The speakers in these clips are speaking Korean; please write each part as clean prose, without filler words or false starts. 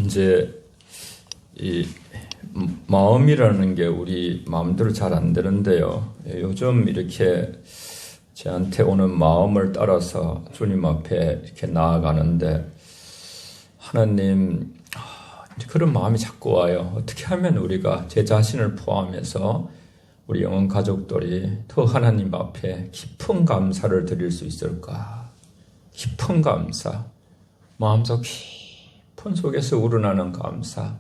이제 이 마음이라는 게 우리 마음대로 잘 안 되는데요. 요즘 이렇게 저한테 오는 마음을 따라서 주님 앞에 이렇게 나아가는데 하나님, 그런 마음이 자꾸 와요. 어떻게 하면 우리가 제 자신을 포함해서 우리 영혼 가족들이 더 하나님 앞에 깊은 감사를 드릴 수 있을까? 깊은 감사, 마음속 깊은 속에서 우러나는 감사,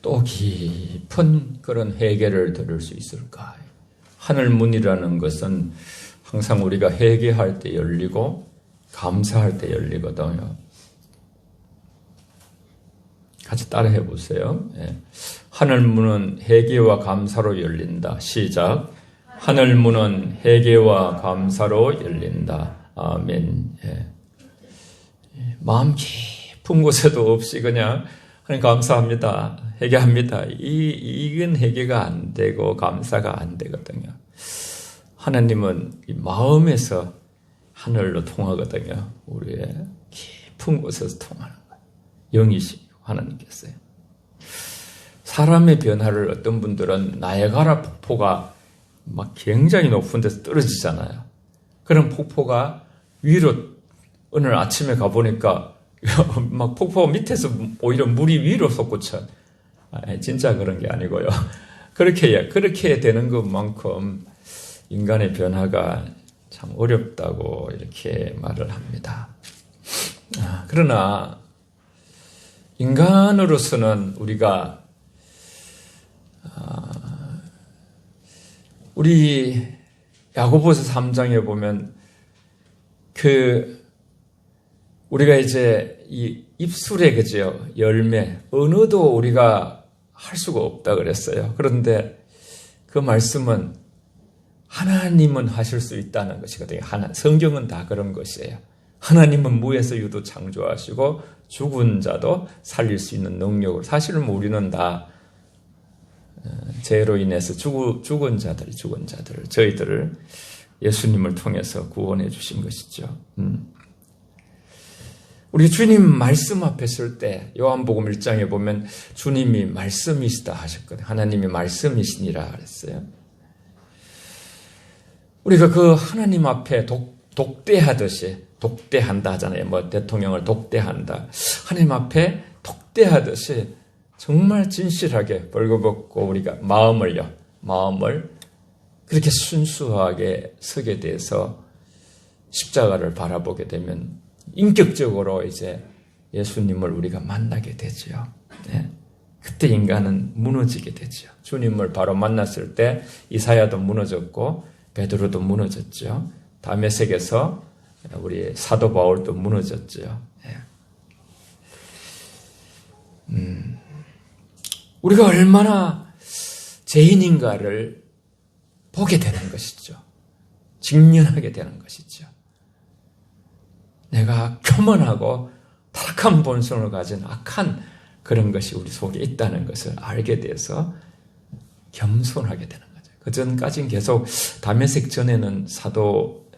또 깊은 그런 회개를 들을 수 있을까? 하늘문이라는 것은 항상 우리가 회개할 때 열리고 감사할 때 열리거든요. 같이 따라해 보세요. 예. 하늘문은 회개와 감사로 열린다. 시작. 하늘문은 회개와 감사로 열린다. 아멘. 예. 마음 깊은 곳에도 없이 그냥 하나님 감사합니다. 회개합니다. 이건 회개가 안 되고 감사가 안 되거든요. 하나님은 이 마음에서 하늘로 통하거든요. 우리의 깊은 곳에서 통하는 거예요. 영이시고 하나님께서요. 사람의 변화를 어떤 분들은 나야가라 폭포가 막 굉장히 높은 데서 떨어지잖아요. 그런 폭포가 위로 오늘 아침에 가보니까 막 폭포 밑에서 오히려 물이 위로 솟구쳐. 진짜 그런 게 아니고요. 그렇게 되는 것만큼 인간의 변화가 참 어렵다고 이렇게 말을 합니다. 그러나 인간으로서는 우리가 우리 야고보서 3장에 보면 우리가 이제 이 입술의 그죠 열매 언어도 우리가 할 수가 없다 그랬어요. 그런데 그 말씀은 하나님은 하실 수 있다는 것이거든요. 성경은 다 그런 것이에요. 하나님은 무에서 유도 창조하시고 죽은 자도 살릴 수 있는 능력을, 사실은 우리는 다 죄로 인해서 죽은 자들을 저희들을 예수님을 통해서 구원해 주신 것이죠. 우리 주님 말씀 앞에 설 때 요한복음 1장에 보면 주님이 말씀이시다 하셨거든요. 하나님이 말씀이시니라 그랬어요. 우리가 그 하나님 앞에 독대하듯이, 독대한다 하잖아요. 뭐 대통령을 독대한다. 하나님 앞에 독대하듯이 정말 진실하게 벌거벗고 우리가 마음을 그렇게 순수하게 서게 돼서 십자가를 바라보게 되면 인격적으로 이제 예수님을 우리가 만나게 되죠. 네. 그때 인간은 무너지게 되죠. 주님을 바로 만났을 때 이사야도 무너졌고 베드로도 무너졌죠. 다메섹에서 우리 사도 바울도 무너졌죠. 네. 우리가 얼마나 죄인인가를 보게 되는 것이죠. 직면하게 되는 것이죠. 내가 교만하고 타락한 본성을 가진 악한 그런 것이 우리 속에 있다는 것을 알게 돼서 겸손하게 되는 거죠. 그 전까지는 계속 다메섹 전에는 사도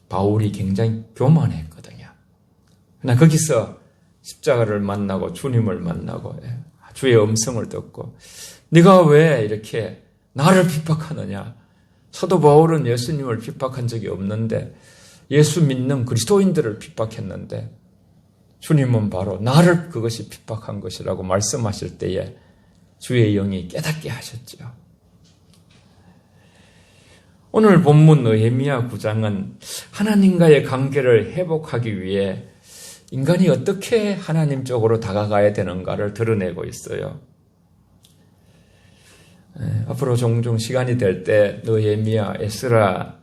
바울이 굉장히 교만했거든요. 그러나 거기서 십자가를 만나고 주님을 만나고 주의 음성을 듣고 네가 왜 이렇게 나를 핍박하느냐. 사도 바울은 예수님을 핍박한 적이 없는데 예수 믿는 그리스도인들을 핍박했는데 주님은 바로 나를 그것이 핍박한 것이라고 말씀하실 때에 주의 영이 깨닫게 하셨죠. 오늘 본문 느헤미야 9장은 하나님과의 관계를 회복하기 위해 인간이 어떻게 하나님 쪽으로 다가가야 되는가를 드러내고 있어요. 앞으로 종종 시간이 될 때 느헤미야, 에스라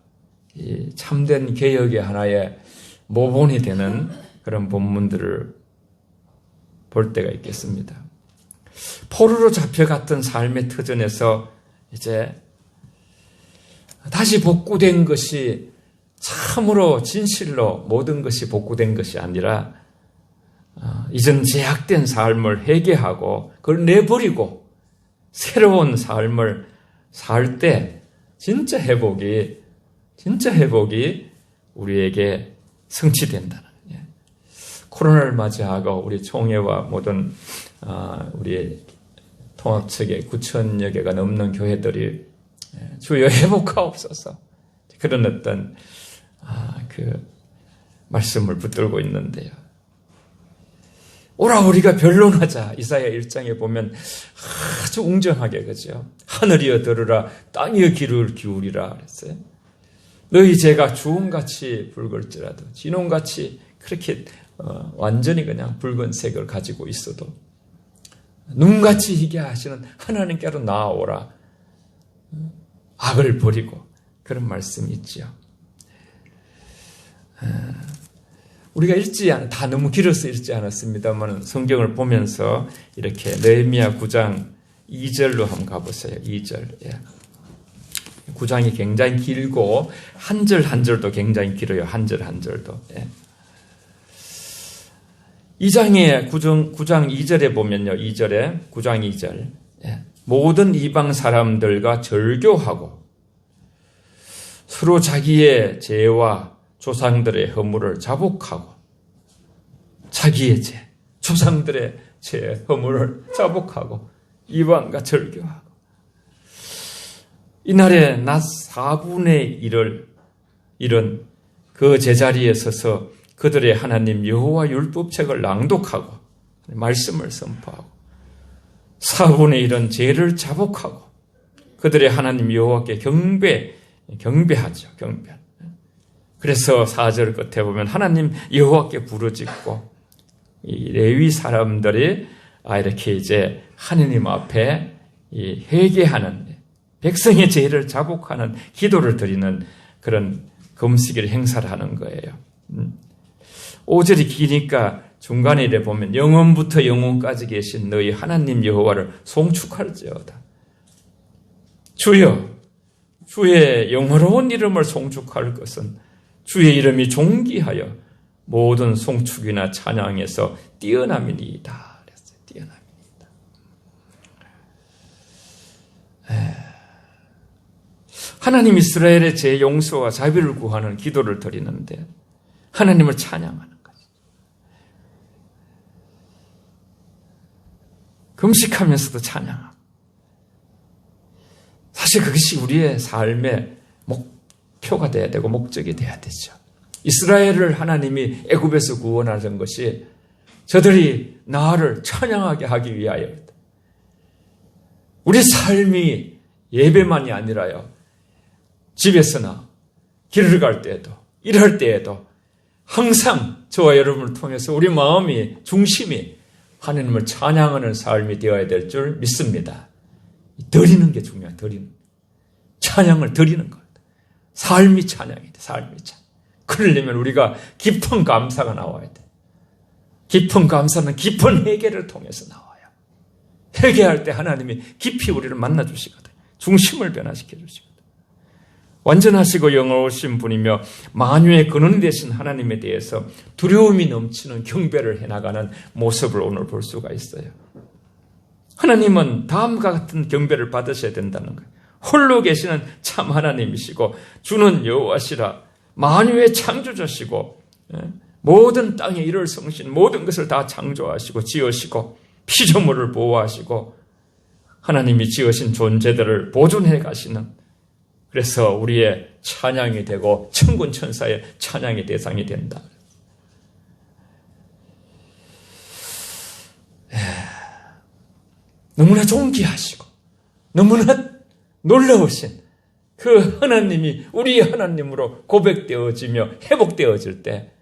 이 참된 개혁의 하나의 모본이 되는 그런 본문들을 볼 때가 있겠습니다. 포로로 잡혀갔던 삶의 터전에서 이제 다시 복구된 것이 참으로 진실로 모든 것이 복구된 것이 아니라 이전 제약된 삶을 회개하고 그걸 내버리고 새로운 삶을 살 때 진짜 회복이 우리에게 성취된다는. 코로나를 맞이하고 우리 총회와 모든 우리 통합체계 9천여 개가 넘는 교회들이 주여 회복하옵소서 그런 어떤 그 말씀을 붙들고 있는데요. 오라 우리가 변론하자. 이사야 1장에 보면 아주 웅정하게 그죠. 하늘이여 들으라 땅이여 귀를 기울이라 그랬어요. 너희 죄가 주홍같이 붉을지라도 진홍같이 그렇게 완전히 그냥 붉은색을 가지고 있어도 눈같이 희게 하시는 하나님께로 나아오라. 악을 버리고 그런 말씀이 있지요. 우리가 다 너무 길어서 읽지 않았습니다만 성경을 보면서 이렇게 느헤미야 9장 2절로 한번 가보세요. 2절. 예. 9장이 굉장히 길고 한 절 한 절도 굉장히 길어요. 한 절 한 절도. 예. 2장의 9장 2절에 보면요. 2절에 9장 2절. 예. 모든 이방 사람들과 절교하고 서로 자기의 죄와 조상들의 허물을 자복하고 자기의 죄, 조상들의 죄, 허물을 자복하고 이방과 절교하고 이날에 낮 4분의 1을 이런 그 제자리에 서서 그들의 하나님 여호와 율법책을 낭독하고 말씀을 선포하고 4분의 1은 죄를 자복하고 그들의 하나님 여호와께 경배하죠. 경배. 그래서 4절 끝에 보면 하나님 여호와께 부르짖고 이 레위 사람들이 이렇게 이제 하느님 앞에 회개하는 백성의 죄를 자복하는 기도를 드리는 그런 금식일 행사를 하는 거예요. 5절이 기니까 중간에 이래 보면 영원부터 영원까지 계신 너희 하나님 여호와를 송축할지어다. 주여 주의 영화로운 이름을 송축할 것은 주의 이름이 존귀하여 모든 송축이나 찬양에서 뛰어남이니이다. 그랬어요. 뛰어남이니이다. 하나님 이스라엘의 죄 용서와 자비를 구하는 기도를 드리는데 하나님을 찬양하는 거죠. 금식하면서도 찬양하고 사실 그것이 우리의 삶의 목표가 돼야 되고 목적이 돼야 되죠. 이스라엘을 하나님이 애굽에서 구원하신 것이 저들이 나를 찬양하게 하기 위하여입니다. 우리 삶이 예배만이 아니라요. 집에서나 길을 갈 때에도 일할 때에도 항상 저와 여러분을 통해서 우리 마음이 중심이 하나님을 찬양하는 삶이 되어야 될 줄 믿습니다. 드리는 게 중요해요. 드리는 찬양을 드리는 겁니다. 삶이 찬양이 돼. 삶이 찬양. 그러려면 우리가 깊은 감사가 나와야 돼. 깊은 감사는 깊은 회개를 통해서 나와요. 회개할 때 하나님이 깊이 우리를 만나주시거든. 중심을 변화시켜 주시거든. 완전하시고 영원하신 분이며 만유의 근원 되신 하나님에 대해서 두려움이 넘치는 경배를 해나가는 모습을 오늘 볼 수가 있어요. 하나님은 다음과 같은 경배를 받으셔야 된다는 거예요. 홀로 계시는 참 하나님이시고 주는 여호와시라. 만유의 창조자시고 모든 땅에 이를 성신 모든 것을 다 창조하시고 지으시고 피조물을 보호하시고 하나님이 지으신 존재들을 보존해 가시는, 그래서 우리의 찬양이 되고 천군 천사의 찬양의 대상이 된다. 너무나 존귀하시고 너무나 놀라우신 그 하나님이 우리 하나님으로 고백되어지며 회복되어질 때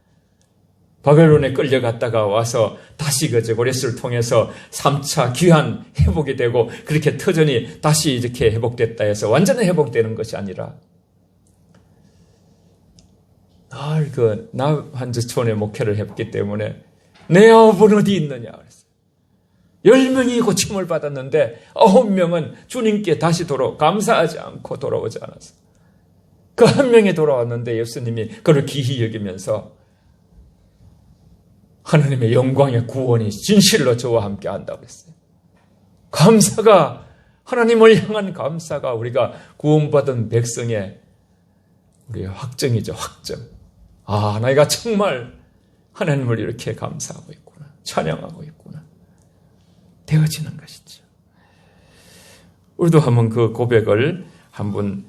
바벨론에 끌려갔다가 와서 다시 그 고레스를 통해서 3차 귀한 회복이 되고 그렇게 터전이 다시 이렇게 회복됐다 해서 완전히 회복되는 것이 아니라 날 그 남한주촌에 목회를 했기 때문에 내 아홉은 어디 있느냐 그랬어요. 10명이 고침을 받았는데 9명은 주님께 다시 감사하지 않고 돌아오지 않았어요. 그 한 명이 돌아왔는데 예수님이 그를 기히 여기면서 하나님의 영광의 구원이 진실로 저와 함께 한다고 했어요. 감사가, 하나님을 향한 감사가 우리가 구원받은 백성의 우리의 확정이죠. 확정. 아, 내가 정말 하나님을 이렇게 감사하고 있구나, 찬양하고 있구나 되어지는 것이죠. 우리도 한번 그 고백을 한번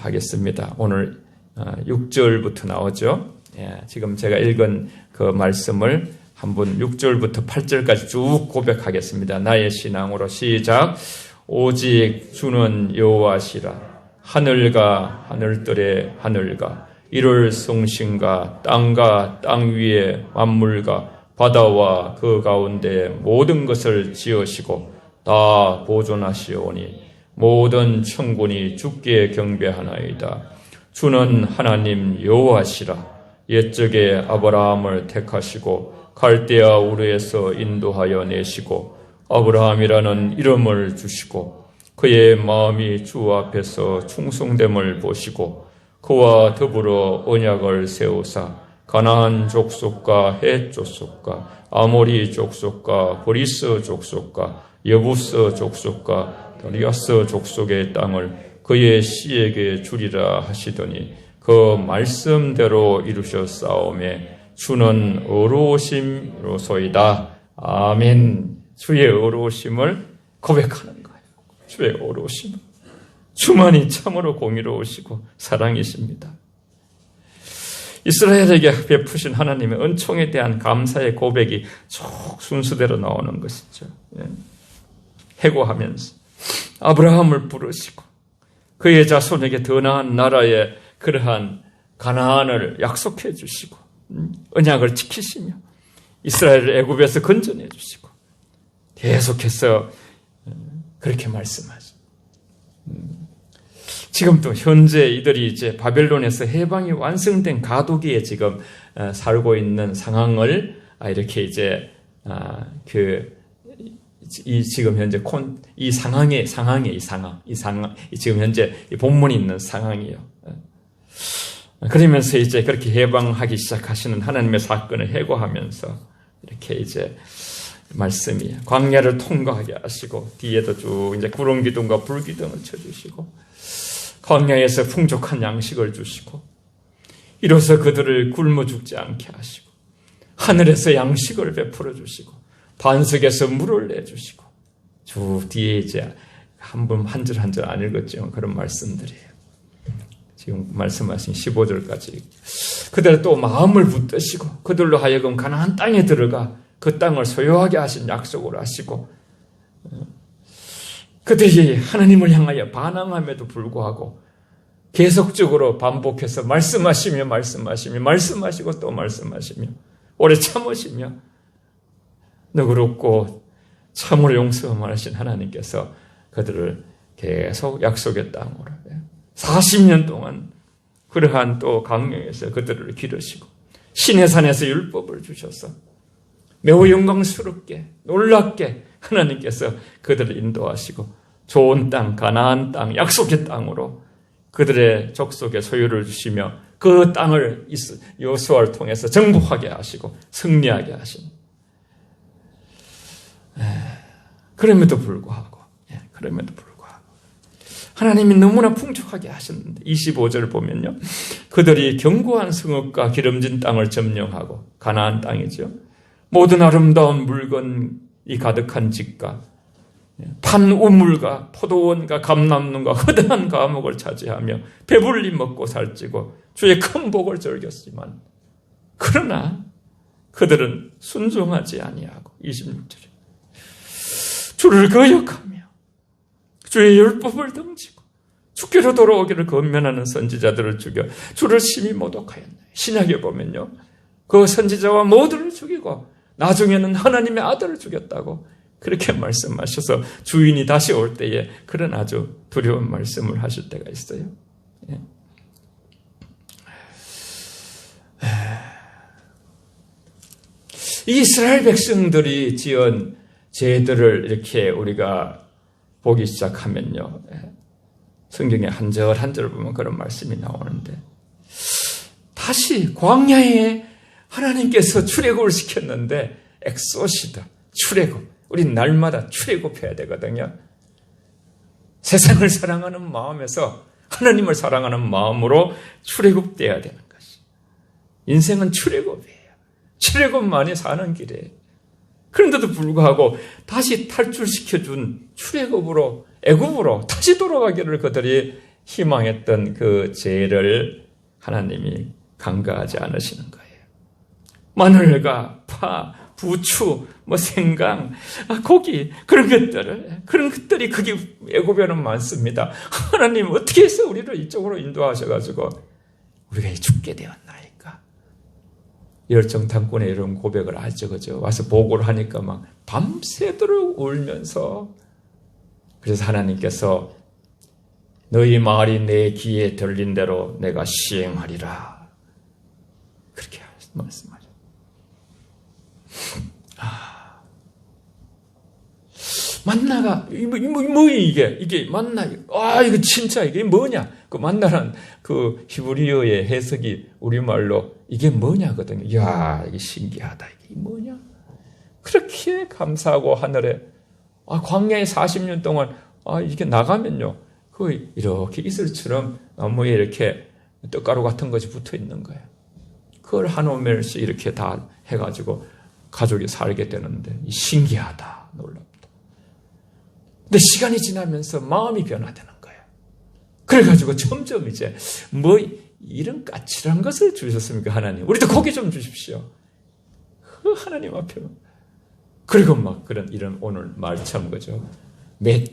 하겠습니다. 오늘 6절부터 나오죠. 지금 제가 읽은 그 말씀을 한번 6절부터 8절까지 쭉 고백하겠습니다. 나의 신앙으로 시작. 오직 주는 여호와시라. 하늘과 하늘들의 하늘과 이룰 성신과 땅과 땅 위의 만물과 바다와 그 가운데 모든 것을 지으시고 다 보존하시오니 모든 천군이 주께 경배하나이다. 주는 하나님 여호와시라. 옛적에 아브라함을 택하시고 갈대아 우르에서 인도하여 내시고 아브라함이라는 이름을 주시고 그의 마음이 주 앞에서 충성됨을 보시고 그와 더불어 언약을 세우사 가나안 족속과 헷 족속과 아모리 족속과 브리스 족속과 여부스 족속과 다리아스 족속의 땅을 그의 씨에게 주리라 하시더니 그 말씀대로 이루셨사오매 주는 의로우심으로소이다. 아멘. 주의 의로우심을 고백하는 거예요. 주의 의로우심. 주만이 참으로 공의로우시고 사랑이십니다. 이스라엘에게 베푸신 하나님의 은총에 대한 감사의 고백이 쭉 순서대로 나오는 것이죠. 해고하면서 아브라함을 부르시고 그의 자손에게 더 나은 나라의 그러한 가나안을 약속해 주시고 언약을 지키시며 이스라엘을 애굽에서 건져내 주시고 계속해서 그렇게 말씀하죠. 지금도 현재 이들이 이제 바벨론에서 해방이 완성된 가도기에 지금 살고 있는 상황을 이렇게 이제 지금 현재 이 상황 지금 현재 본문이 있는 상황이요. 그러면서 이제 그렇게 해방하기 시작하시는 하나님의 사건을 해고하면서 이렇게 이제 말씀이 광야를 통과하게 하시고 뒤에도 쭉 이제 구름 기둥과 불 기둥을 쳐주시고 광야에서 풍족한 양식을 주시고 이로써 그들을 굶어 죽지 않게 하시고 하늘에서 양식을 베풀어 주시고 반석에서 물을 내주시고 쭉 뒤에 이제 한 절 한 절 안 읽었지만 그런 말씀들이에요. 지금 말씀하신 15절까지 그들의 또 마음을 붙드시고 그들로 하여금 가나안 땅에 들어가 그 땅을 소유하게 하신 약속을 하시고 그들이 하나님을 향하여 반항함에도 불구하고 계속적으로 반복해서 말씀하시고 또 말씀하시며 오래 참으시며 너그럽고 참으로 용서하신 하나님께서 그들을 계속 약속의 땅으로 40년 동안 그러한 또 강령에서 그들을 기르시고 시내산에서 율법을 주셔서 매우 영광스럽게 놀랍게 하나님께서 그들을 인도하시고 좋은 땅, 가나안 땅, 약속의 땅으로 그들의 족속의 소유를 주시며 그 땅을 여호수아를 통해서 정복하게 하시고 승리하게 하신 그럼에도 불구하고 하나님이 너무나 풍족하게 하셨는데 25절 보면요. 그들이 견고한 성읍과 기름진 땅을 점령하고 가나안 땅이죠. 모든 아름다운 물건이 가득한 집과 판우물과 포도원과 감람눈과 허다한 과목을 차지하며 배불리 먹고 살찌고 주의 큰 복을 즐겼지만 그러나 그들은 순종하지 아니하고 26절에 주를 거역하며 주의 율법을 등지고 주께로 돌아오기를 권면하는 선지자들을 죽여 주를 심히 모독하였나요. 신약에 보면요. 그 선지자와 모두를 죽이고 나중에는 하나님의 아들을 죽였다고 그렇게 말씀하셔서 주인이 다시 올 때에 그런 아주 두려운 말씀을 하실 때가 있어요. 이 이스라엘 백성들이 지은 죄들을 이렇게 우리가 보기 시작하면요. 성경에 한 절 한 절 보면 그런 말씀이 나오는데 다시 광야에 하나님께서 출애굽을 시켰는데 엑소시다, 출애굽. 우린 날마다 출애굽해야 되거든요. 세상을 사랑하는 마음에서 하나님을 사랑하는 마음으로 출애굽돼야 되는 것이. 인생은 출애굽이에요. 출애굽만이 사는 길에. 그런데도 불구하고 다시 탈출시켜준 출애굽으로 애굽으로 다시 돌아가기를 그들이 희망했던 그 죄를 하나님이 간과하지 않으시는 거예요. 마늘과 파, 부추, 생강, 고기 그런 것들이 거기 애굽에는 많습니다. 하나님 어떻게 해서 우리를 이쪽으로 인도하셔가지고 우리가 죽게 되었나이까. 열정탐꾼의 이런 고백을 알죠, 그죠? 와서 보고를 하니까 막 밤새도록 울면서, 그래서 하나님께서 너희 말이 내 귀에 들린 대로 내가 시행하리라, 그렇게 말씀하죠. 만나가 이게 만나, 이거 진짜 이게 뭐냐? 그 만나란 그 히브리어의 해석이 우리말로 이게 뭐냐거든요. 이야, 이게 신기하다. 이게 뭐냐? 그렇게 감사하고 하늘에 광야에 40년 동안 이렇게 나가면요, 그 이렇게 이슬처럼 나무에 이렇게 떡가루 같은 것이 붙어 있는 거예요. 그걸 한 오멜씩 이렇게 다 해가지고 가족이 살게 되는데 신기하다, 놀랍다. 근데 시간이 지나면서 마음이 변화되는 거예요. 그래가지고 점점 이제 이런 까칠한 것을 주셨습니까, 하나님? 우리도 고기 좀 주십시오. 하나님 앞에. 그리고 막 이런 오늘 말처럼 그죠?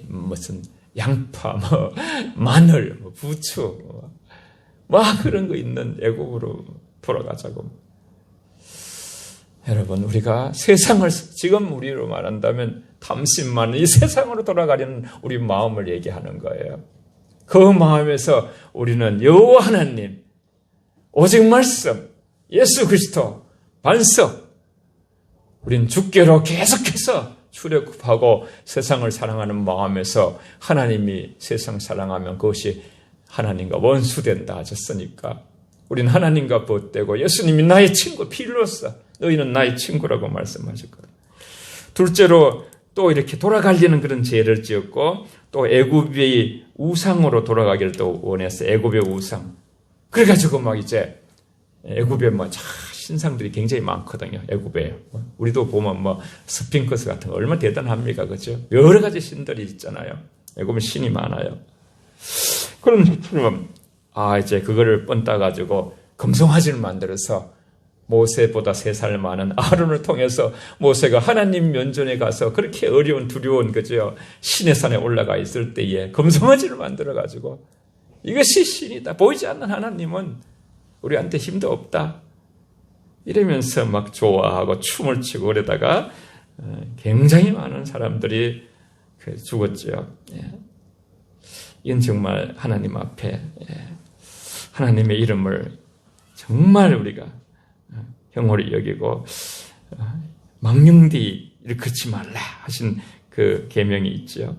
무슨 양파, 마늘, 부추, 막 그런 거 있는 애국으로 돌아가자고. 여러분, 우리가 세상을, 지금 우리로 말한다면 탐심만 이 세상으로 돌아가려는 우리 마음을 얘기하는 거예요. 그 마음에서 우리는 여호와 하나님, 오직 말씀, 예수 그리스도, 반석, 우린 주께로 계속해서 출애굽하고 세상을 사랑하는 마음에서 하나님이 세상 사랑하면 그것이 하나님과 원수된다 하셨으니까 우린 하나님과 벗되고 예수님이 나의 친구, 피로써 너희는 나의 친구라고 말씀하셨거든요. 둘째로 또 이렇게 돌아가려는 그런 죄를 지었고, 또 애굽의 우상으로 돌아가기를 또 원했어요. 애굽의 우상. 그래가지고 막 이제 애굽에 신상들이 굉장히 많거든요. 애굽에. 우리도 보면 스핑크스 같은 거 얼마나 대단합니까, 그죠? 여러 가지 신들이 있잖아요. 애굽은 신이 많아요. 그런 것처럼 이제 그거를 뻔따가지고 금송아지를 만들어서 모세보다 3살 많은 아론을 통해서 모세가 하나님 면전에 가서 그렇게 어려운 두려운 그죠? 신의 산에 올라가 있을 때에 금송아지를 만들어가지고 이것이 신이다. 보이지 않는 하나님은 우리한테 힘도 없다. 이러면서 막 좋아하고 춤을 추고 그러다가 굉장히 많은 사람들이 죽었죠. 이건 정말 하나님 앞에 하나님의 이름을 정말 우리가 형홀히 여기고 망령되이 일컫지 말라 하신 그 계명이 있죠.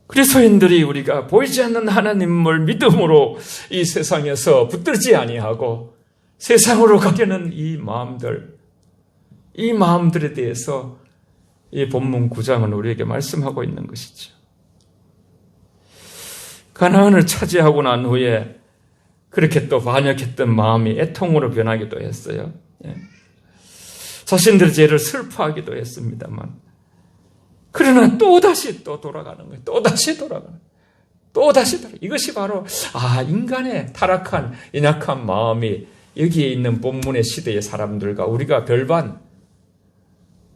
그리스도인들이 우리가 보이지 않는 하나님을 믿음으로 이 세상에서 붙들지 아니하고 세상으로 가려는 이 마음들에 대해서 이 본문 9장은 우리에게 말씀하고 있는 것이죠. 가나안을 차지하고 난 후에 그렇게 또 반역했던 마음이 애통으로 변하기도 했어요. 자신들의 죄를 슬퍼하기도 했습니다만, 그러나 또다시 돌아가는 거예요. 또다시 돌아가는 거예요. 이것이 바로 인간의 타락한 연약한 마음이 여기에 있는 본문의 시대의 사람들과 우리가 별반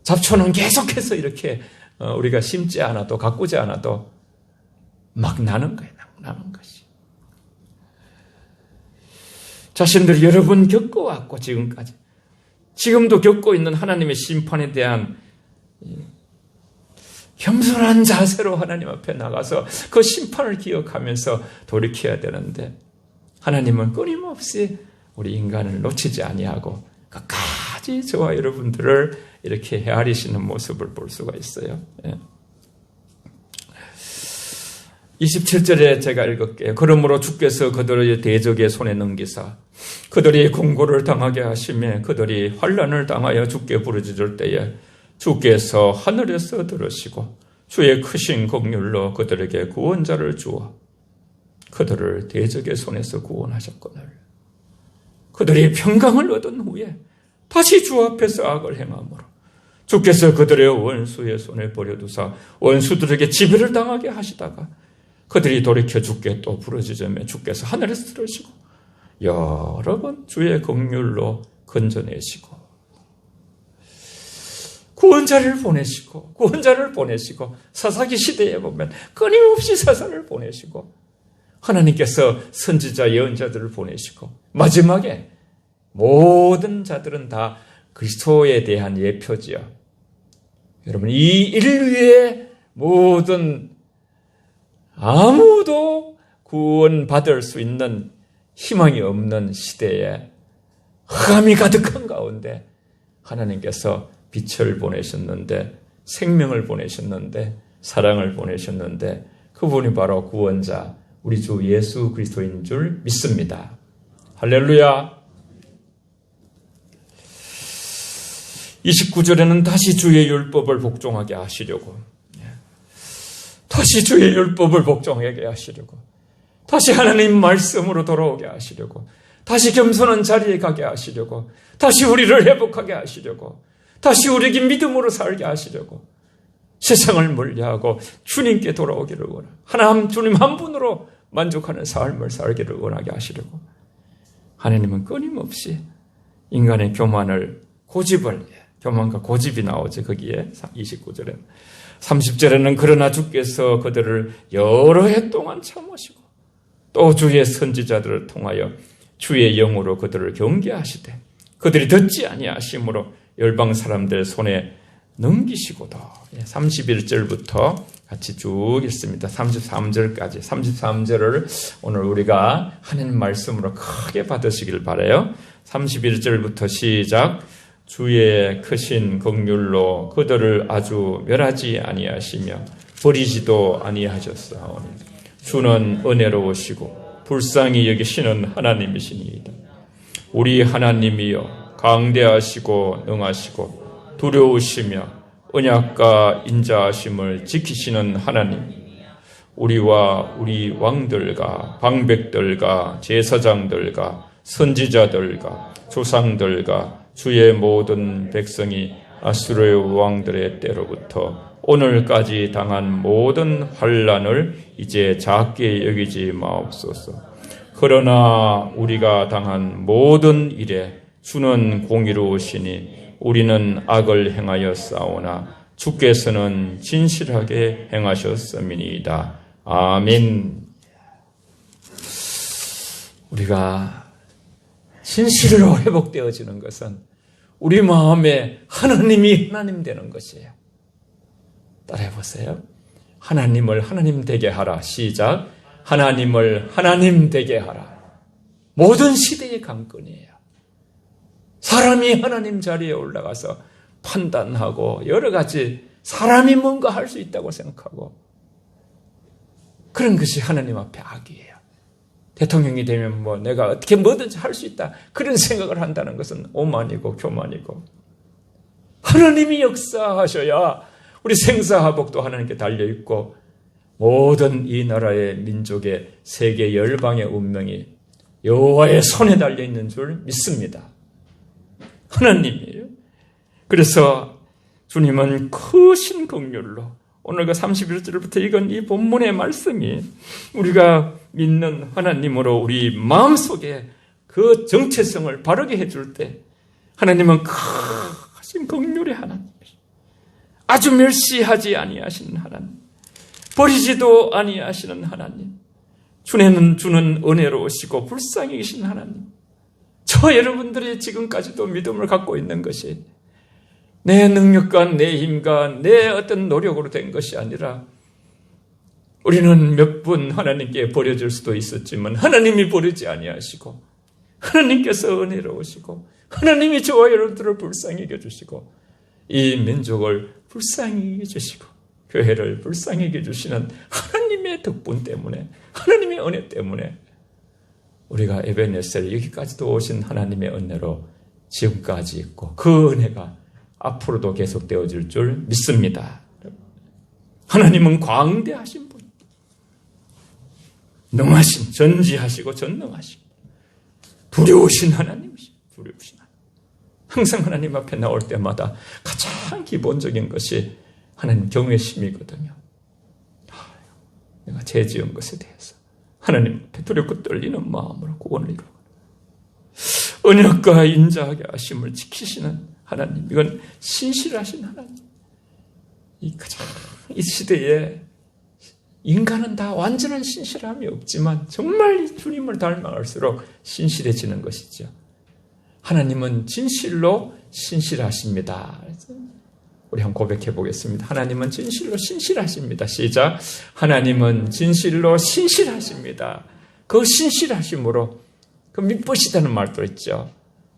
잡초는 계속해서 이렇게 우리가 심지 않아도 가꾸지 않아도 막 나는 거예요. 나는 것이. 자신들이 여러 번 겪어왔고 지금까지 지금도 겪고 있는 하나님의 심판에 대한 겸손한 자세로 하나님 앞에 나가서 그 심판을 기억하면서 돌이켜야 되는데, 하나님은 끊임없이 우리 인간을 놓치지 아니하고 끝까지 저와 여러분들을 이렇게 헤아리시는 모습을 볼 수가 있어요. 27절에 제가 읽을게요. 그러므로 주께서 그들의 대적의 손에 넘기사 그들이 공고를 당하게 하시며 그들이 환난을 당하여 주께 부르짖을 때에 주께서 하늘에서 들으시고 주의 크신 긍휼로 그들에게 구원자를 주어 그들을 대적의 손에서 구원하셨거늘. 그들이 평강을 얻은 후에 다시 주 앞에서 악을 행함으로 주께서 그들의 원수의 손에 버려두사 원수들에게 지배를 당하게 하시다가 그들이 돌이켜 주께 또 부르짖으며 주께서 하늘에서 들으시고 여러 번 주의 긍휼로 건져내시고 구원자를 보내시고 사사기 시대에 보면 끊임없이 사사를 보내시고 하나님께서 선지자 예언자들을 보내시고 마지막에 모든 자들은 다 그리스도에 대한 예표지요. 여러분, 이 인류의 모든 아무도 구원받을 수 있는 희망이 없는 시대에 흑암이 가득한 가운데 하나님께서 빛을 보내셨는데, 생명을 보내셨는데, 사랑을 보내셨는데, 그분이 바로 구원자, 우리 주 예수 그리스도인 줄 믿습니다. 할렐루야. 29절에는 다시 주의 율법을 복종하게 하시려고, 다시 주의 율법을 복종하게 하시려고, 다시 하나님 말씀으로 돌아오게 하시려고, 다시 겸손한 자리에 가게 하시려고, 다시 우리를 회복하게 하시려고, 다시 우리에게 믿음으로 살게 하시려고, 세상을 멀리하고 주님께 돌아오기를 원하고, 하나님 주님 한 분으로 만족하는 삶을 살기를 원하게 하시려고, 하나님은 끊임없이 인간의 교만과 고집이 나오죠. 거기에 29절에 30절에는 그러나 주께서 그들을 여러 해 동안 참으시고 또 주의 선지자들을 통하여 주의 영으로 그들을 경계하시되 그들이 듣지 아니하심으로 열방 사람들 손에 넘기시고도. 31절부터 같이 쭉 읽습니다. 33절까지. 33절을 오늘 우리가 하나님 말씀으로 크게 받으시길 바라요. 31절부터 시작. 주의 크신 긍휼로 그들을 아주 멸하지 아니하시며 버리지도 아니하셨사오니 주는 은혜로우시고 불쌍히 여기시는 하나님이시니이다. 우리 하나님이여 강대하시고 능하시고 두려우시며 언약과 인자하심을 지키시는 하나님, 우리와 우리 왕들과 방백들과 제사장들과 선지자들과 조상들과 주의 모든 백성이 아수르의 왕들의 때로부터 오늘까지 당한 모든 환난을 이제 작게 여기지 마옵소서. 그러나 우리가 당한 모든 일에 주는 공의로우시니 우리는 악을 행하여 싸우나 주께서는 진실하게 행하셨음이니이다. 아멘. 우리가 진실로 회복되어지는 것은 우리 마음에 하나님이 하나님 되는 것이에요. 따라해보세요. 하나님을 하나님 되게 하라. 시작. 하나님을 하나님 되게 하라. 모든 시대의 관건이에요. 사람이 하나님 자리에 올라가서 판단하고 여러 가지 사람이 뭔가 할 수 있다고 생각하고 그런 것이 하나님 앞에 악이에요. 대통령이 되면 내가 어떻게 뭐든지 할 수 있다. 그런 생각을 한다는 것은 오만이고 교만이고, 하나님이 역사하셔야 우리 생사화복도 하나님께 달려있고 모든 이 나라의 민족의 세계 열방의 운명이 여호와의 손에 달려있는 줄 믿습니다. 하나님이에요. 그래서 주님은 크신 긍휼로 오늘 그 31절부터 읽은 이 본문의 말씀이 우리가 믿는 하나님으로 우리 마음속에 그 정체성을 바르게 해줄 때 하나님은 크신 긍휼의 하나님, 아주 멸시하지 아니하시는 하나님, 버리지도 아니하시는 하나님, 주는 은혜로우시고 불쌍히 계신 하나님. 저 여러분들이 지금까지도 믿음을 갖고 있는 것이 내 능력과 내 힘과 내 어떤 노력으로 된 것이 아니라, 우리는 몇 번 하나님께 버려질 수도 있었지만 하나님이 버리지 아니하시고 하나님께서 은혜로우시고 하나님이 저와 여러분들을 불쌍히 여겨주시고 이 민족을 불쌍히 여겨주시고 교회를 불쌍히 여겨주시는 하나님의 덕분 때문에, 하나님의 은혜 때문에 우리가 에베네셀 여기까지도 오신 하나님의 은혜로 지금까지 있고 그 은혜가 앞으로도 계속되어질 줄 믿습니다. 하나님은 광대하신 분, 능하신, 전지하시고 전능하시고 두려우신 하나님, 항상 하나님 앞에 나올 때마다 가장 기본적인 것이 하나님 경외심이거든요. 내가 죄 지은 것에 대해서 하나님 앞에 두렵고 떨리는 마음으로 구원을 이루고 언약과 인자하게 하심을 지키시는 하나님, 이건 신실하신 하나님. 이 시대에 인간은 다 완전한 신실함이 없지만 정말 주님을 닮아갈수록 신실해지는 것이죠. 하나님은 진실로 신실하십니다. 우리 한번 고백해 보겠습니다. 하나님은 진실로 신실하십니다. 시작. 하나님은 진실로 신실하십니다. 그 신실하심으로 그 믿으시다는 말도 있죠.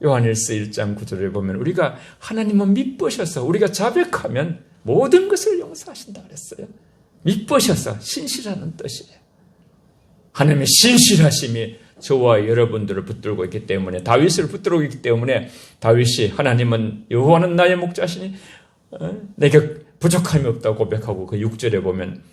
요한일서 1장 9절에 보면 우리가 하나님은 믿으셔서 우리가 자백하면 모든 것을 용서하신다 그랬어요. 믿으셔서 신실하는 뜻이에요. 하나님의 신실하심이 저와 여러분들을 붙들고 있기 때문에, 다윗을 붙들고 있기 때문에 다윗이 하나님은 여호와는 나의 목자시니 내게 부족함이 없다고 고백하고 그 6절에 보면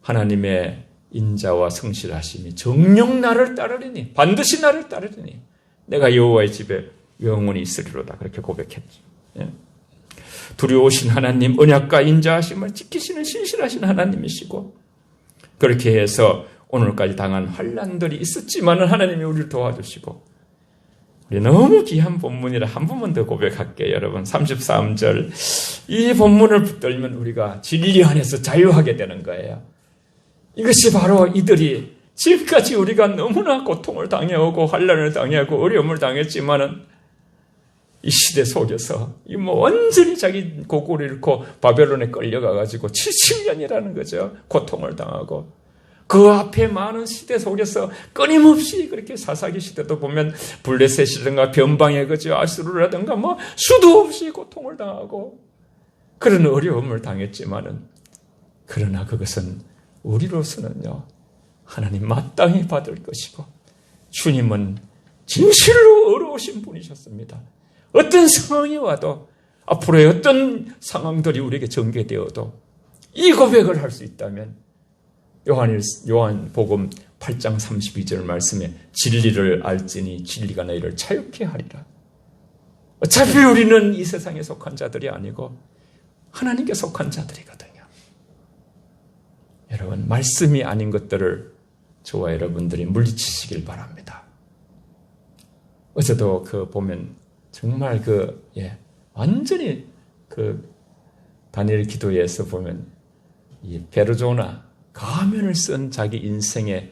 하나님의 인자와 성실하심이 정녕 나를 따르리니, 반드시 나를 따르리니 내가 여호와의 집에 영원히 있으리로다, 그렇게 고백했죠. 두려우신 하나님, 언약과 인자하심을 지키시는 신실하신 하나님이시고, 그렇게 해서 오늘까지 당한 환난들이 있었지만 하나님이 우리를 도와주시고, 우리 너무 귀한 본문이라 한 번만 더 고백할게요. 여러분 33절, 이 본문을 붙들면 우리가 진리 안에서 자유하게 되는 거예요. 이것이 바로 이들이 지금까지 우리가 너무나 고통을 당해오고 환난을 당해오고 어려움을 당했지만은 이 시대 속에서 완전히 자기 고국을 잃고 바벨론에 끌려가가지고 70년이라는 거죠. 고통을 당하고 그 앞에 많은 시대 속에서 끊임없이 그렇게 사사기 시대도 보면 블레셋이라든가 변방의 그죠, 아수르라든가 수도 없이 고통을 당하고 그런 어려움을 당했지만은, 그러나 그것은 우리로서는요 하나님 마땅히 받을 것이고, 주님은 진실로 어려우신 분이셨습니다. 어떤 상황이 와도, 앞으로의 어떤 상황들이 우리에게 전개되어도 이 고백을 할 수 있다면 요한복음 8장 32절 말씀에 진리를 알지니 진리가 너희를 자유케 하리라. 어차피 우리는 이 세상에 속한 자들이 아니고 하나님께 속한 자들이거든요. 여러분, 말씀이 아닌 것들을 저와 여러분들이 물리치시길 바랍니다. 어제도 보면 정말 완전히 다니엘 기도에서 보면 이 베르조나 가면을 쓴 자기 인생의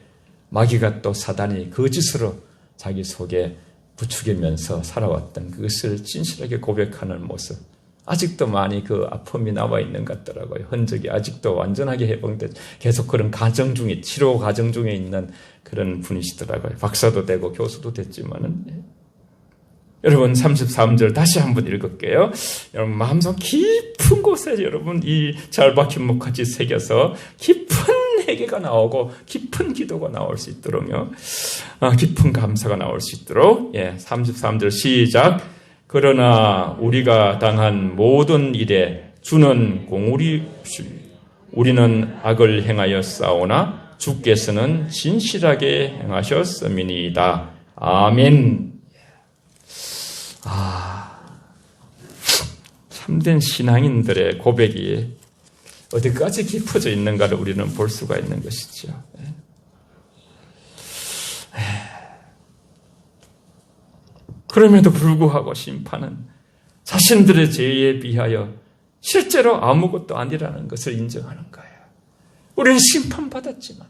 마귀가 또 사단이 거짓으로 자기 속에 부추기면서 살아왔던 그것을 진실하게 고백하는 모습, 아직도 많이 그 아픔이 남아 있는 것 같더라고요. 흔적이 아직도 완전하게 해방돼 계속 그런 가정 중에, 치료 과정 중에 있는 그런 분이시더라고요. 박사도 되고 교수도 됐지만은. 여러분 33절 다시 한번 읽을게요. 여러분 마음속 깊은 곳에 여러분 이 잘 박힌 목같이 새겨서 깊은 회개가 나오고 깊은 기도가 나올 수 있도록요. 깊은 감사가 나올 수 있도록 33절 시작. 그러나 우리가 당한 모든 일에 주는 공의리, 우리는 악을 행하여 싸우나 주께서는 진실하게 행하셨음이니이다. 아멘. 참된 신앙인들의 고백이 어디까지 깊어져 있는가를 우리는 볼 수가 있는 것이죠. 그럼에도 불구하고 심판은 자신들의 죄에 비하여 실제로 아무것도 아니라는 것을 인정하는 거예요. 우리는 심판받았지만,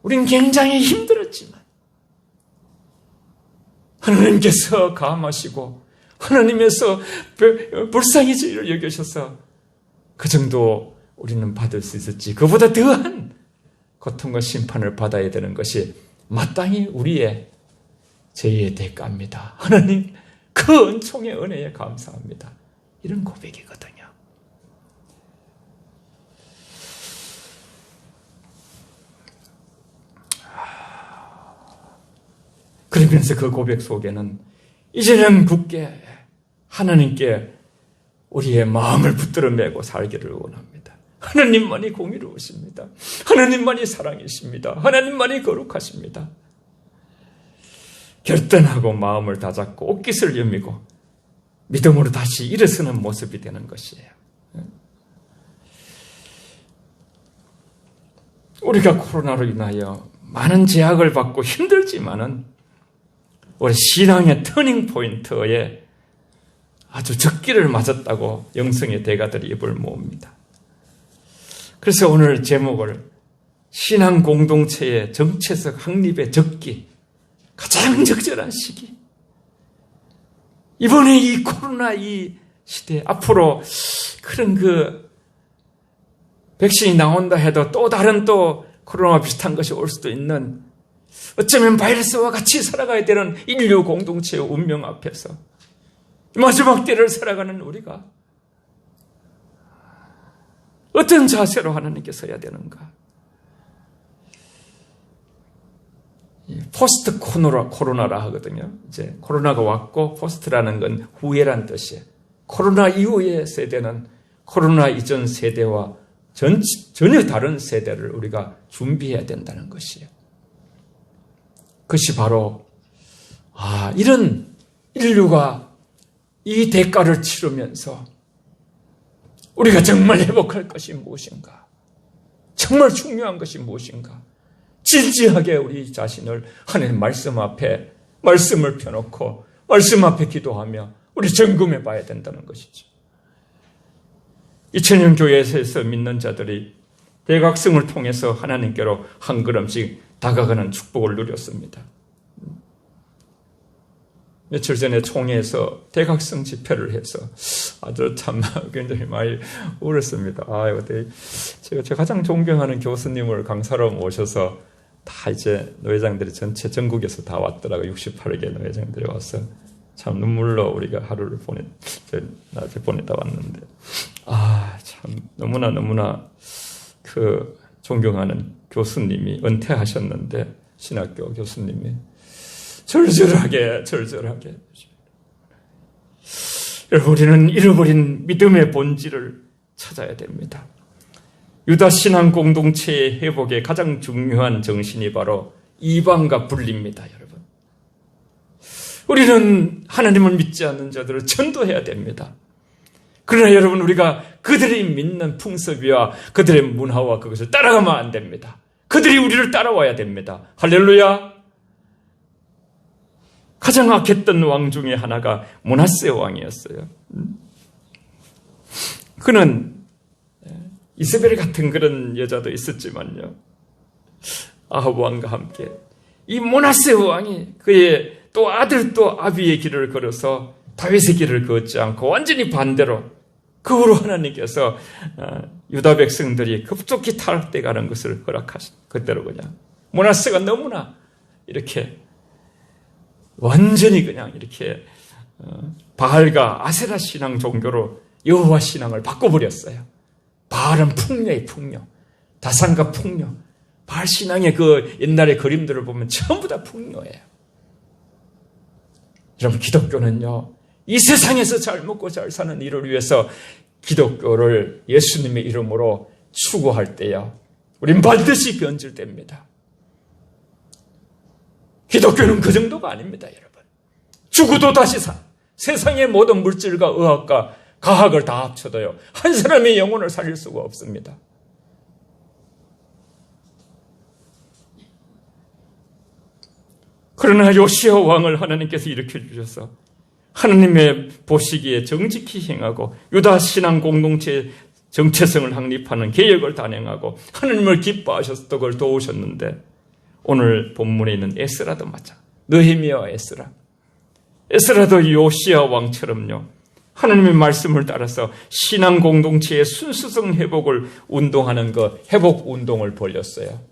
우리는 굉장히 힘들었지만 하나님께서 감하시고 하나님께서 불쌍히 저희를 여기셔서 그 정도 우리는 받을 수 있었지, 그보다 더한 고통과 심판을 받아야 되는 것이 마땅히 우리의 죄의 대가입니다. 하나님 그 은총의 은혜에 감사합니다. 이런 고백이거든요. 그러면서 그 고백 속에는 이제는 굳게 하나님께 우리의 마음을 붙들어 매고 살기를 원합니다. 하나님만이 공의로우십니다. 하나님만이 사랑이십니다. 하나님만이 거룩하십니다. 결단하고 마음을 다잡고 옷깃을 여미고 믿음으로 다시 일어서는 모습이 되는 것이에요. 우리가 코로나로 인하여 많은 제약을 받고 힘들지만은 우리 신앙의 터닝 포인트에 아주 적기를 맞았다고 영성의 대가들이 입을 모읍니다. 그래서 오늘 제목을 신앙 공동체의 정체적 확립의 적기, 가장 적절한 시기. 이번에 이 코로나 이 시대, 앞으로 그런 백신이 나온다 해도 또 다른 또 코로나와 비슷한 것이 올 수도 있는, 어쩌면 바이러스와 같이 살아가야 되는 인류 공동체의 운명 앞에서 마지막 때를 살아가는 우리가 어떤 자세로 하나님께 서야 되는가? 포스트 코로나라 하거든요. 이제 코로나가 왔고, 포스트라는 건 후에란 뜻이에요. 코로나 이후의 세대는 코로나 이전 세대와 전혀 다른 세대를 우리가 준비해야 된다는 것이에요. 그것이 바로 이런 인류가 이 대가를 치르면서 우리가 정말 회복할 것이 무엇인가? 정말 중요한 것이 무엇인가? 진지하게 우리 자신을 하나님 말씀 앞에 말씀을 펴놓고 말씀 앞에 기도하며 우리 점검해 봐야 된다는 것이죠. 2000년 교회에서 믿는 자들이 대각성을 통해서 하나님께로 한 걸음씩 다가가는 축복을 누렸습니다. 며칠 전에 총회에서 대각성 집회를 해서 아주 참 굉장히 많이 울었습니다. 제가 가장 존경하는 교수님을 강사로 모셔서 다 이제 노회장들이 전체 전국에서 다 왔더라고요. 68개 노회장들이 와서 참 눈물로 우리가 하루를 낮에 보내다 왔는데, 참 너무나 존경하는 교수님이 은퇴하셨는데, 신학교 교수님이 절절하게 우리는 잃어버린 믿음의 본질을 찾아야 됩니다. 유다 신앙 공동체의 회복의 가장 중요한 정신이 바로 이방과 분리입니다, 여러분. 우리는 하나님을 믿지 않는 자들을 전도해야 됩니다. 그러나 여러분, 우리가 그들이 믿는 풍습이와 그들의 문화와 그것을 따라가면 안 됩니다. 그들이 우리를 따라와야 됩니다. 할렐루야! 가장 악했던 왕 중에 하나가 므낫세 왕이었어요. 그는 이세벨 같은 그런 여자도 있었지만요, 아합 왕과 함께 이 므낫세 왕이 그의 또 아들 또 아비의 길을 걸어서 다윗의 길을 걷지 않고 완전히 반대로, 그 후로 하나님께서 유다 백성들이 급속히 타락돼 가는 것을 허락하신, 그대로 그냥 므낫세가 너무나 이렇게 완전히 그냥 이렇게 바알과 아세라 신앙 종교로 여호와 신앙을 바꿔버렸어요. 바알은 풍요의 풍요, 다산과 풍요. 바알 신앙의 그 옛날의 그림들을 보면 전부 다 풍요예요. 여러분, 기독교는요, 이 세상에서 잘 먹고 잘 사는 일을 위해서 기독교를 예수님의 이름으로 추구할 때요, 우린 반드시 변질됩니다. 기독교는 그 정도가 아닙니다, 여러분. 죽어도 다시 사. 세상의 모든 물질과 의학과 과학을 다 합쳐도요, 한 사람의 영혼을 살릴 수가 없습니다. 그러나 요시야 왕을 하나님께서 일으켜 주셔서 하나님의 보시기에 정직히 행하고 유다 신앙 공동체의 정체성을 확립하는 개혁을 단행하고 하나님을 기뻐하셔서 그걸 도우셨는데, 오늘 본문에 있는 에스라도 마찬가지. 느헤미야와 에스라도 요시야 왕처럼요, 하나님의 말씀을 따라서 신앙 공동체의 순수성 회복을 운동하는 그 회복 운동을 벌였어요.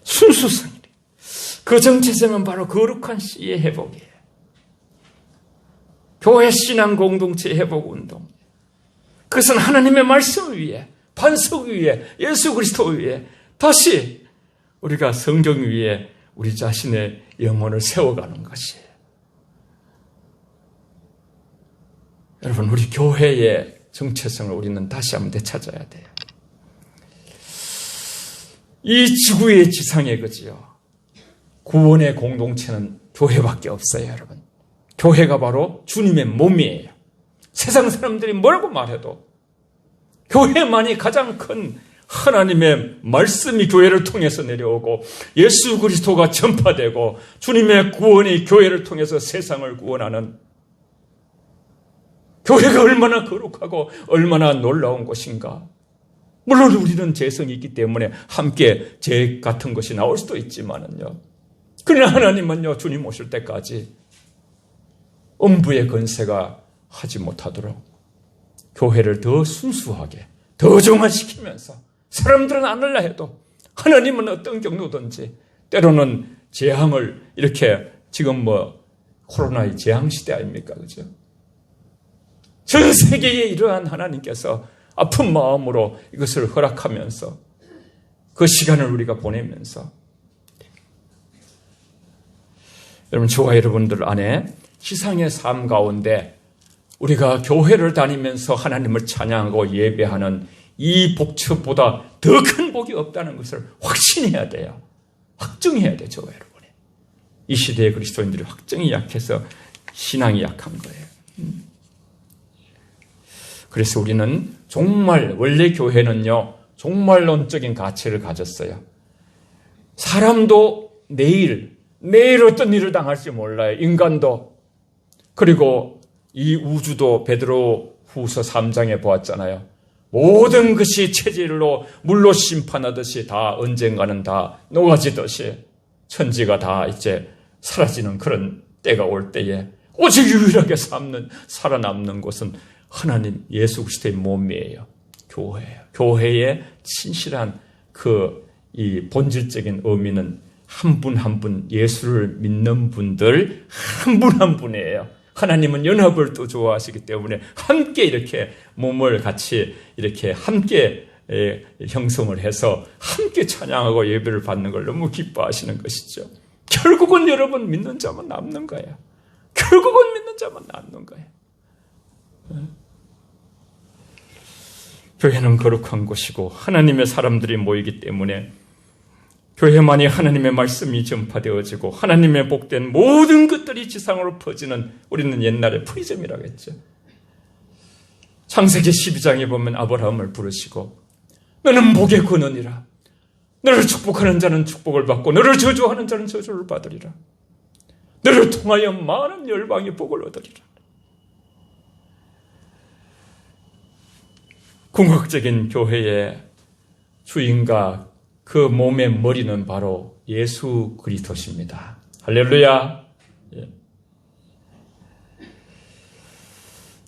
순수성. 그 정체성은 바로 거룩한 씨의 회복이에요. 교회 신앙 공동체의 회복 운동. 그것은 하나님의 말씀 위에, 반석 위에, 예수 그리스도 위에 다시 우리가 성경 위에 우리 자신의 영혼을 세워가는 것이에요. 여러분, 우리 교회의 정체성을 우리는 다시 한번 되찾아야 돼요. 이 지구의 지상에 그지요. 구원의 공동체는 교회밖에 없어요, 여러분. 교회가 바로 주님의 몸이에요. 세상 사람들이 뭐라고 말해도 교회만이 가장 큰 하나님의 말씀이 교회를 통해서 내려오고 예수 그리스도가 전파되고 주님의 구원이 교회를 통해서 세상을 구원하는, 교회가 얼마나 거룩하고 얼마나 놀라운 곳인가. 물론 우리는 죄성이 있기 때문에 함께 죄 같은 것이 나올 수도 있지만은요. 그러나 하나님은요, 주님 오실 때까지 음부의 권세가 하지 못하도록 교회를 더 순수하게, 더 정화시키면서, 사람들은 안 할라 해도 하나님은 어떤 경로든지, 때로는 재앙을 이렇게, 지금 코로나의 재앙 시대 아닙니까? 그죠? 전 세계에 이러한 하나님께서 아픈 마음으로 이것을 허락하면서 그 시간을 우리가 보내면서, 여러분, 저와 여러분들 안에 지상의 삶 가운데 우리가 교회를 다니면서 하나님을 찬양하고 예배하는 이 복첩보다 더 큰 복이 없다는 것을 확신해야 돼요. 확증해야 돼요, 저와 여러분이. 이 시대의 그리스도인들이 확증이 약해서 신앙이 약한 거예요. 그래서 우리는 정말, 원래 교회는요, 종말론적인 가치를 가졌어요. 사람도 내일 어떤 일을 당할지 몰라요. 인간도. 그리고 이 우주도 베드로 후서 3장에 보았잖아요. 모든 것이 체질로 물로 심판하듯이 다 언젠가는 다 녹아지듯이 천지가 다 이제 사라지는 그런 때가 올 때에 오직 유일하게 살아남는 곳은 하나님 예수 그리스도의 몸이에요. 교회예요. 교회의 진실한 이 본질적인 의미는 한 분 한 분, 예수를 믿는 분들 한 분 한 분이에요. 하나님은 연합을 또 좋아하시기 때문에 함께 이렇게 몸을 같이 이렇게 함께 형성을 해서 함께 찬양하고 예배를 받는 걸 너무 기뻐하시는 것이죠. 결국은 여러분, 믿는 자만 남는 거예요. 결국은 믿는 자만 남는 거예요. 교회는 거룩한 곳이고 하나님의 사람들이 모이기 때문에 교회만이 하나님의 말씀이 전파되어지고 하나님의 복된 모든 것들이 지상으로 퍼지는, 우리는 옛날에 프리즘이라고 했죠. 창세기 12장에 보면 아브라함을 부르시고 너는 복의 근원이라. 너를 축복하는 자는 축복을 받고 너를 저주하는 자는 저주를 받으리라. 너를 통하여 많은 열방이 복을 얻으리라. 궁극적인 교회의 주인과 그 몸의 머리는 바로 예수 그리스도십니다. 할렐루야. 예.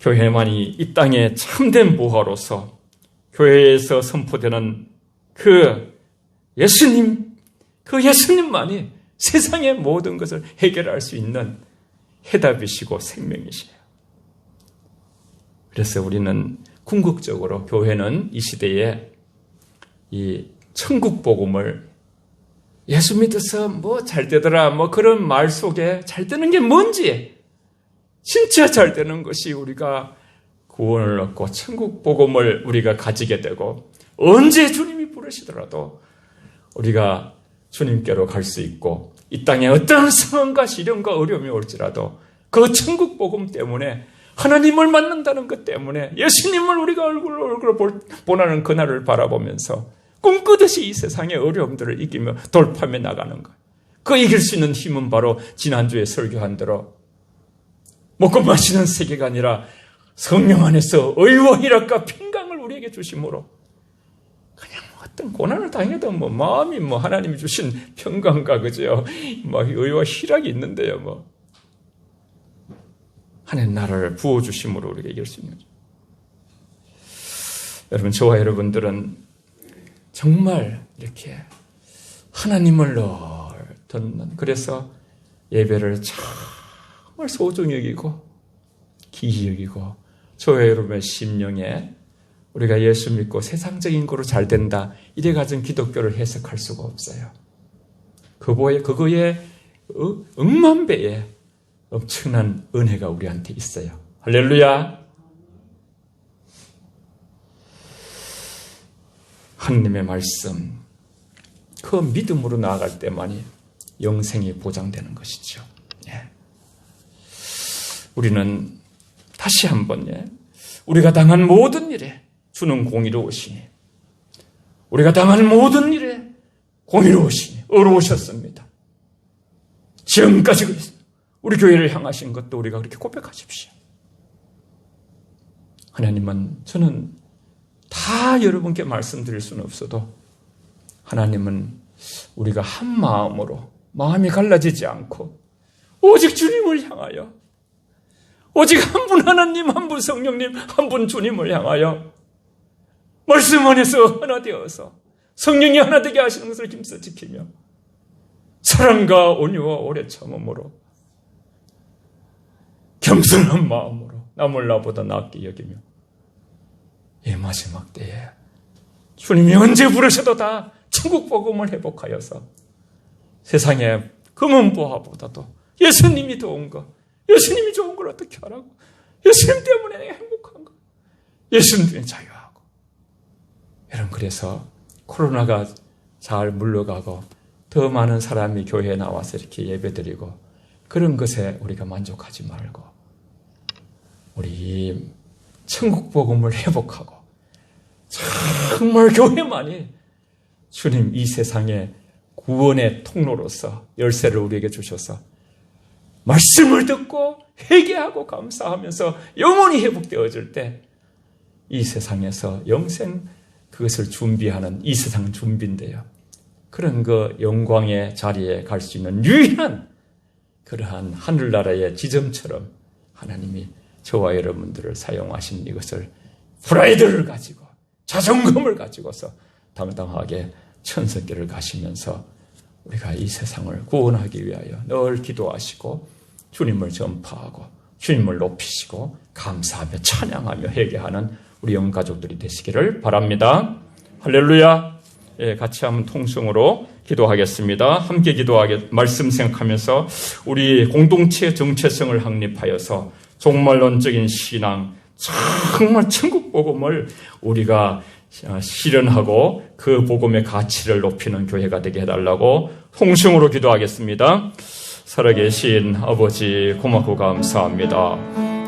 교회만이 이 땅의 참된 보화로서 교회에서 선포되는 그 예수님만이 세상의 모든 것을 해결할 수 있는 해답이시고 생명이시에요. 그래서 우리는 궁극적으로 교회는 이 시대에 이 천국 복음을, 예수 믿어서 잘 되더라 그런 말 속에 잘 되는 게 뭔지, 진짜 잘 되는 것이 우리가 구원을 얻고 천국 복음을 우리가 가지게 되고 언제 주님이 부르시더라도 우리가 주님께로 갈 수 있고, 이 땅에 어떤 상황과 시련과 어려움이 올지라도 그 천국 복음 때문에, 하나님을 만난다는 것 때문에, 예수님을 우리가 얼굴로 보는 그날을 바라보면서 꿈꾸듯이 이 세상의 어려움들을 이기며 돌파해 나가는 것. 그 이길 수 있는 힘은 바로 지난주에 설교한 대로 먹고 마시는 세계가 아니라 성령 안에서 의와 희락과 평강을 우리에게 주심으로, 그냥 어떤 고난을 당해도 마음이 하나님이 주신 평강과 그죠? 의와 희락이 있는데요. 하나님 나라를 부어주심으로 우리가 이길 수 있는 거죠. 여러분, 저와 여러분들은 정말 이렇게 하나님을 듣는, 그래서 예배를 정말 소중히 여기고 귀히 여기고, 저와 여러분의 심령에 우리가 예수 믿고 세상적인 거로 잘 된다 이래 가진 기독교를 해석할 수가 없어요. 그거에 억만 배의 엄청난 은혜가 우리한테 있어요. 할렐루야. 하나님의 말씀, 그 믿음으로 나아갈 때만이 영생이 보장되는 것이죠. 예. 우리는 다시 한번 우리가 당한 모든 일에 주는 공의로우시니, 우리가 당한 모든 일에 공의로우시니 의로우셨습니다. 지금까지 그랬습니다. 우리 교회를 향하신 것도 우리가 그렇게 고백하십시오. 하나님은, 저는 다 여러분께 말씀드릴 수는 없어도 하나님은 우리가 한 마음으로, 마음이 갈라지지 않고 오직 주님을 향하여, 오직 한 분 하나님, 한 분 성령님, 한 분 주님을 향하여 말씀 안에서 하나 되어서 성령이 하나 되게 하시는 것을 힘써 지키며 사랑과 온유와 오래 참음으로 겸손한 마음으로 남을 나보다 낫게 여기며 이 마지막 때에 주님이 언제 부르셔도 다 천국 복음을 회복하여서 세상의 금은보화보다도 예수님이 좋은 거, 예수님이 좋은 걸 어떻게 하라고, 예수님 때문에 내가 행복한 거, 예수님 때문에 자유하고. 여러분, 그래서 코로나가 잘 물러가고 더 많은 사람이 교회에 나와서 이렇게 예배드리고 그런 것에 우리가 만족하지 말고 우리 천국 복음을 회복하고 정말 교회만이 주님 이 세상의 구원의 통로로서 열쇠를 우리에게 주셔서 말씀을 듣고 회개하고 감사하면서 영원히 회복되어질 때 이 세상에서 영생 그것을 준비하는 이 세상 준비인데요. 그런 그 영광의 자리에 갈 수 있는 유일한 그러한 하늘나라의 지점처럼 하나님이 저와 여러분들을 사용하신 이것을 프라이드를 가지고 자존감을 가지고서 당당하게 천성길을 가시면서 우리가 이 세상을 구원하기 위하여 늘 기도하시고 주님을 전파하고 주님을 높이시고 감사하며 찬양하며 회개하는 우리 영가족들이 되시기를 바랍니다. 할렐루야. 예, 같이 한번 통성으로 기도하겠습니다. 함께 말씀 생각하면서 우리 공동체의 정체성을 확립하여서 종말론적인 신앙, 정말 천국 복음을 우리가 실현하고 그 복음의 가치를 높이는 교회가 되게 해달라고 통성으로 기도하겠습니다. 살아계신 아버지 고맙고 감사합니다.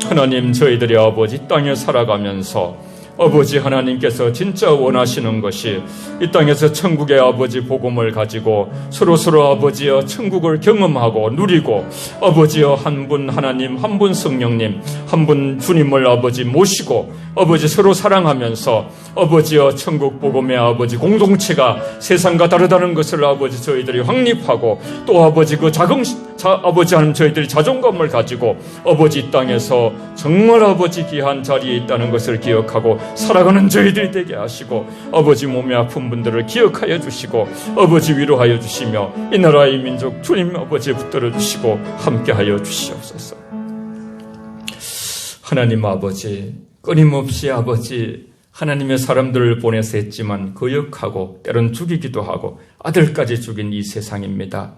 하나님, 저희들의 아버지 땅에 살아가면서 아버지 하나님께서 진짜 원하시는 것이 이 땅에서 천국의 아버지 복음을 가지고 서로서로 아버지여 천국을 경험하고 누리고 아버지여 한 분 하나님, 한 분 성령님, 한 분 주님을 아버지 모시고 아버지 서로 사랑하면서 아버지여 천국 복음의 아버지 공동체가 세상과 다르다는 것을 아버지 저희들이 확립하고 또 아버지 그 아버지 하나님 저희들이 자존감을 가지고 아버지 이 땅에서 정말 아버지 귀한 자리에 있다는 것을 기억하고 살아가는 저희들이 되게 하시고 아버지 몸에 아픈 분들을 기억하여 주시고 아버지 위로하여 주시며 이 나라의 민족 주님 아버지 붙들어 주시고 함께하여 주시옵소서. 하나님 아버지, 끊임없이 아버지 하나님의 사람들을 보내서 했지만 거역하고 때론 죽이기도 하고 아들까지 죽인 이 세상입니다.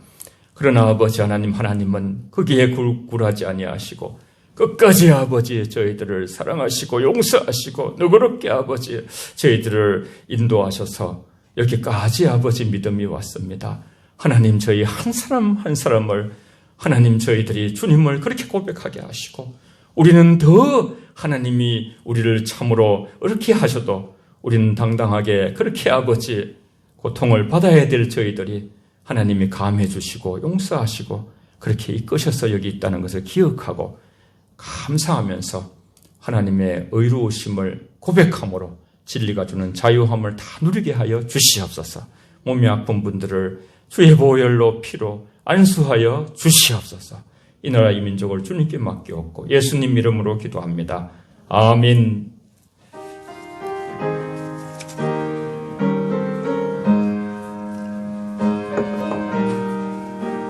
그러나 아버지 하나님은 거기에 굴하지 아니하시고 끝까지 아버지 저희들을 사랑하시고 용서하시고 너그럽게 아버지 저희들을 인도하셔서 여기까지 아버지 믿음이 왔습니다. 하나님, 저희 한 사람 한 사람을 하나님 저희들이 주님을 그렇게 고백하게 하시고 우리는 더 하나님이 우리를 참으로 어렵게 하셔도 우리는 당당하게 그렇게 아버지 고통을 받아야 될 저희들이 하나님이 감해 주시고 용서하시고 그렇게 이끄셔서 여기 있다는 것을 기억하고 감사하면서 하나님의 의로우심을 고백함으로 진리가 주는 자유함을 다 누리게 하여 주시옵소서. 몸이 아픈 분들을 주의 보혈로 피로 안수하여 주시옵소서. 이 나라 이 민족을 주님께 맡기옵고 예수님 이름으로 기도합니다. 아멘.